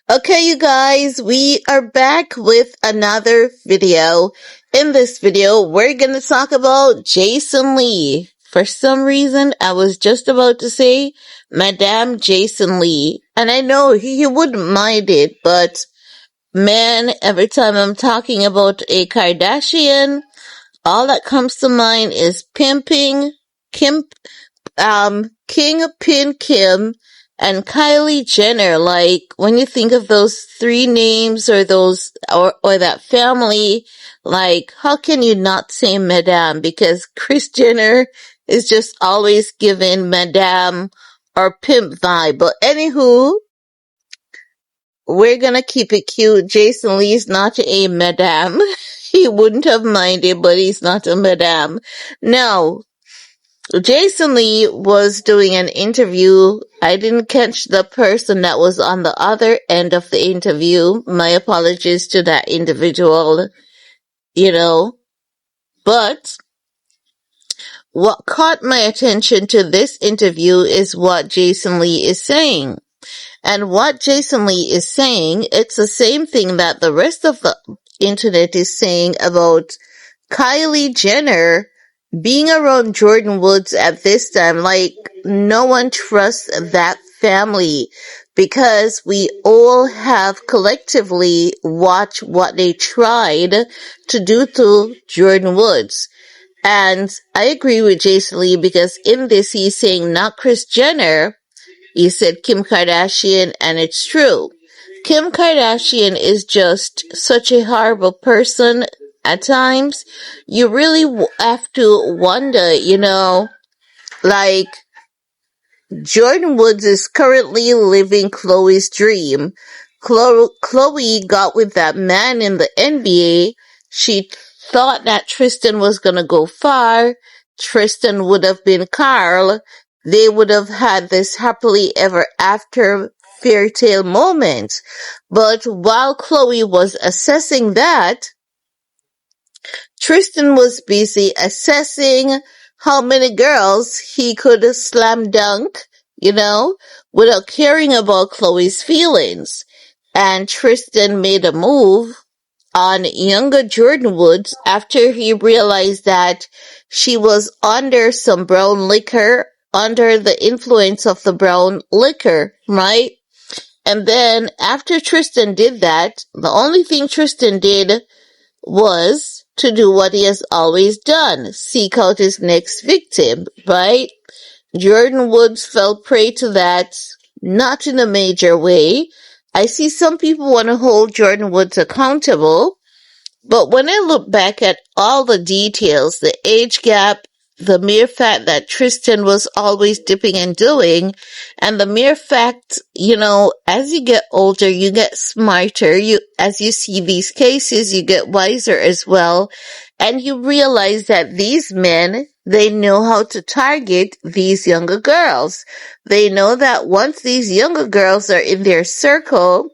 Okay, you guys, we are back with another video. In this video, we're gonna talk about Jason Lee. For some reason, I was just about to say Madame Jason Lee, and I know he wouldn't mind it, but man, every time I'm talking about a Kardashian, all that comes to mind is pimping, Kim Kingpin Kim and Kylie Jenner. Like, when you think of those three names or or that family, like, how can you not say Madame? Because Kris Jenner is just always giving Madame or pimp vibe. But anywho, we're gonna keep it cute. Jason Lee's not a Madame. He wouldn't have minded, but he's not a Madame. No, Jason Lee was doing an interview. I didn't catch the person that was on the other end of the interview. My apologies to that individual, you know. But what caught my attention to this interview is what Jason Lee is saying. And what Jason Lee is saying, it's the same thing that the rest of the internet is saying about Kylie Jenner being around Jordyn Woods at this time. Like, no one trusts that family because we all have collectively watched what they tried to do to Jordyn Woods. And I agree with Jason Lee because in this he's saying not Kris Jenner, he said Kim Kardashian, and it's true. Kim Kardashian is just such a horrible person at times. You really have to wonder, like, Jordyn Woods is currently living Khloé's dream. Khloé got with that man in the NBA. She thought that Tristan was gonna go far. Tristan would have been Carl. They would have had this happily ever after fairy tale moment. But while Khloé was assessing that, Tristan was busy assessing how many girls he could slam dunk, without caring about Khloé's feelings. And Tristan made a move on younger Jordyn Woods after he realized that she was under some brown liquor, under the influence of the brown liquor, right? And then after Tristan did that, the only thing Tristan did was to do what he has always done, seek out his next victim, right? Jordyn Woods fell prey to that, not in a major way. I see some people want to hold Jordyn Woods accountable, but when I look back at all the details, the age gap, the mere fact that Tristan was always dipping and doing, and the mere fact, as you get older, you get smarter. As you see these cases, you get wiser as well. And you realize that these men, they know how to target these younger girls. They know that once these younger girls are in their circle,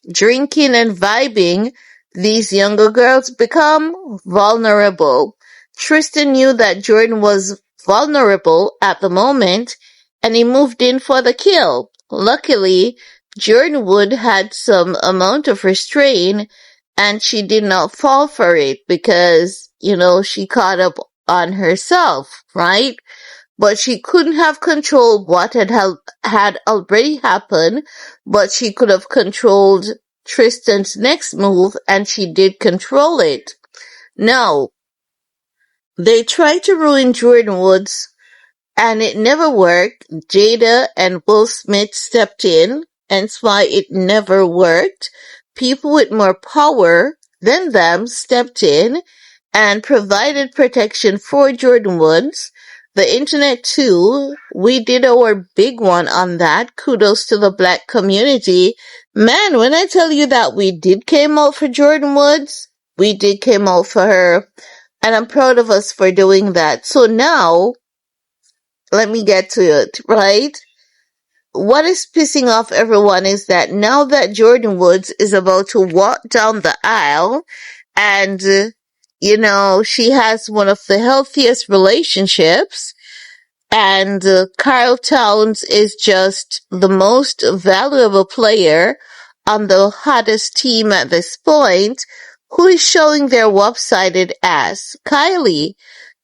drinking and vibing, these younger girls become vulnerable. Tristan knew that Jordyn was vulnerable at the moment, and he moved in for the kill. Luckily, Jordyn Wood had some amount of restraint, and she did not fall for it because, she caught up on herself, right? But she couldn't have controlled what had already happened, but she could have controlled Tristan's next move, and she did control it. Now, they tried to ruin Jordyn Woods, and it never worked. Jada and Will Smith stepped in, and that's why it never worked. People with more power than them stepped in and provided protection for Jordyn Woods. The internet too, we did our big one on that. Kudos to the black community. Man, when I tell you that we did came out for Jordyn Woods, we did came out for her. And I'm proud of us for doing that. So now, let me get to it, right? What is pissing off everyone is that now that Jordyn Woods is about to walk down the aisle and, she has one of the healthiest relationships, and Carl Towns is just the most valuable player on the hottest team at this point, who is showing their lopsided ass? Kylie.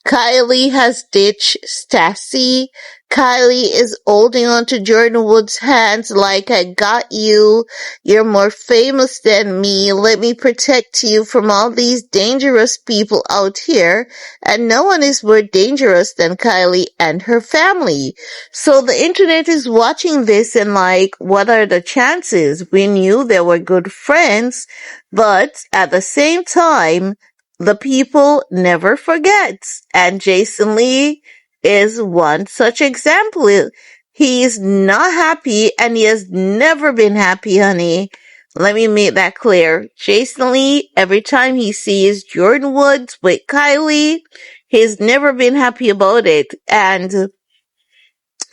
Kylie has ditched Stassi. Kylie is holding on to Jordyn Woods' hands like, I got you. You're more famous than me. Let me protect you from all these dangerous people out here. And no one is more dangerous than Kylie and her family. So the internet is watching this and like, what are the chances? We knew they were good friends, but at the same time, the people never forget. And Jason Lee is one such example. He's not happy and he has never been happy, honey. Let me make that clear. Jason Lee, every time he sees Jordyn Woods with Kylie, he's never been happy about it. And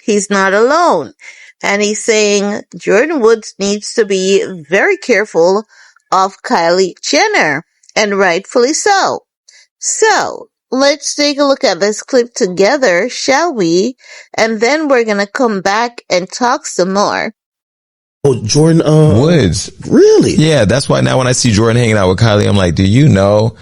he's not alone. And he's saying Jordyn Woods needs to be very careful of Kylie Jenner. And rightfully so. So, let's take a look at this clip together, shall we? And then we're gonna come back and talk some more. Oh, Jordyn Woods. Really? Yeah, that's why now when I see Jordyn hanging out with Kylie, I'm like, do you know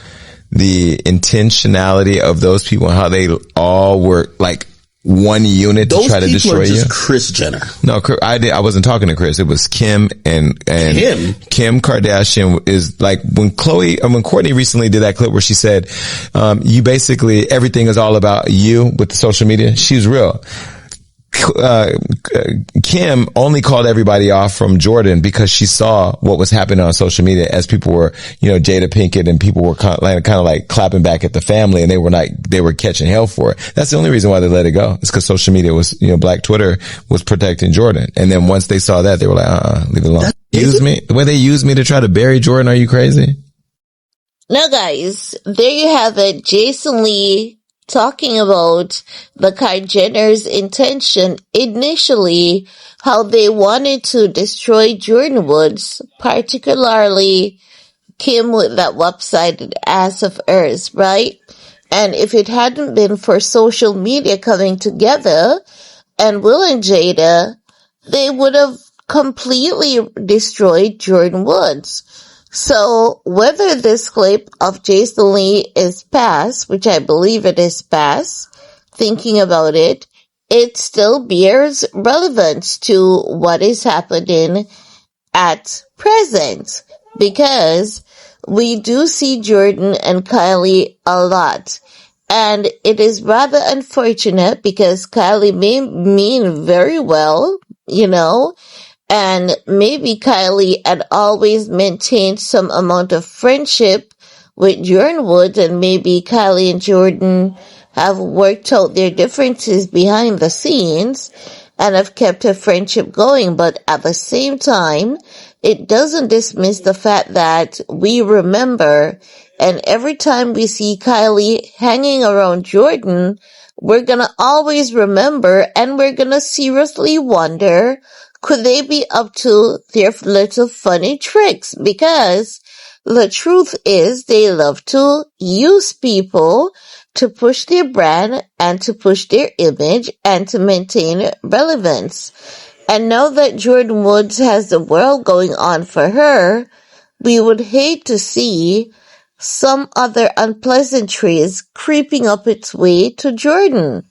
the intentionality of those people and how they all work like one unit to try to destroy you? Those people are just Kris Jenner. No, I wasn't talking to Kris. It was Kim and Kim Kardashian is like when Kourtney recently did that clip where she said, you basically, everything is all about you with the social media. She's real. Kim only called everybody off from Jordyn because she saw what was happening on social media as people were, Jada Pinkett and people were kind of like clapping back at the family and they were catching hell for it. That's the only reason why they let it go. It's because social media was, Black Twitter was protecting Jordyn. And then once they saw that, they were like, leave it alone. The way they used me to try to bury Jordyn. Are you crazy? Now guys, there you have it. Jason Lee talking about the Kardashians' intention initially, how they wanted to destroy Jordyn Woods, particularly Kim with that lopsided ass of hers, right? And if it hadn't been for social media coming together and Will and Jada, they would have completely destroyed Jordyn Woods. So whether this clip of Jason Lee is past, which I believe it is past, thinking about it, it still bears relevance to what is happening at present. Because we do see Jordyn and Kylie a lot. And it is rather unfortunate because Kylie may mean very well, and maybe Kylie had always maintained some amount of friendship with Jordyn Woods, and maybe Kylie and Jordyn have worked out their differences behind the scenes and have kept a friendship going. But at the same time, it doesn't dismiss the fact that we remember, and every time we see Kylie hanging around Jordyn, we're gonna always remember and we're gonna seriously wonder, could they be up to their little funny tricks? Because the truth is they love to use people to push their brand and to push their image and to maintain relevance. And now that Jordyn Woods has the world going on for her, we would hate to see some other unpleasantries creeping up its way to Jordyn.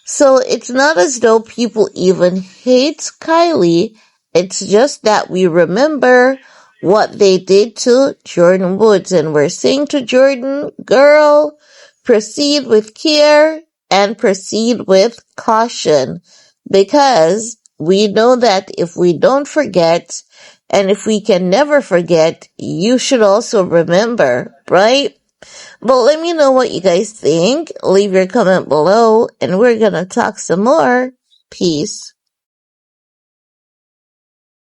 So it's not as though people even hate Kylie. It's just that we remember what they did to Jordyn Woods. And we're saying to Jordyn, girl, proceed with care and proceed with caution. Because we know that if we don't forget, and if we can never forget, you should also remember, right? But let me know what you guys think. Leave your comment below, and we're gonna talk some more. Peace.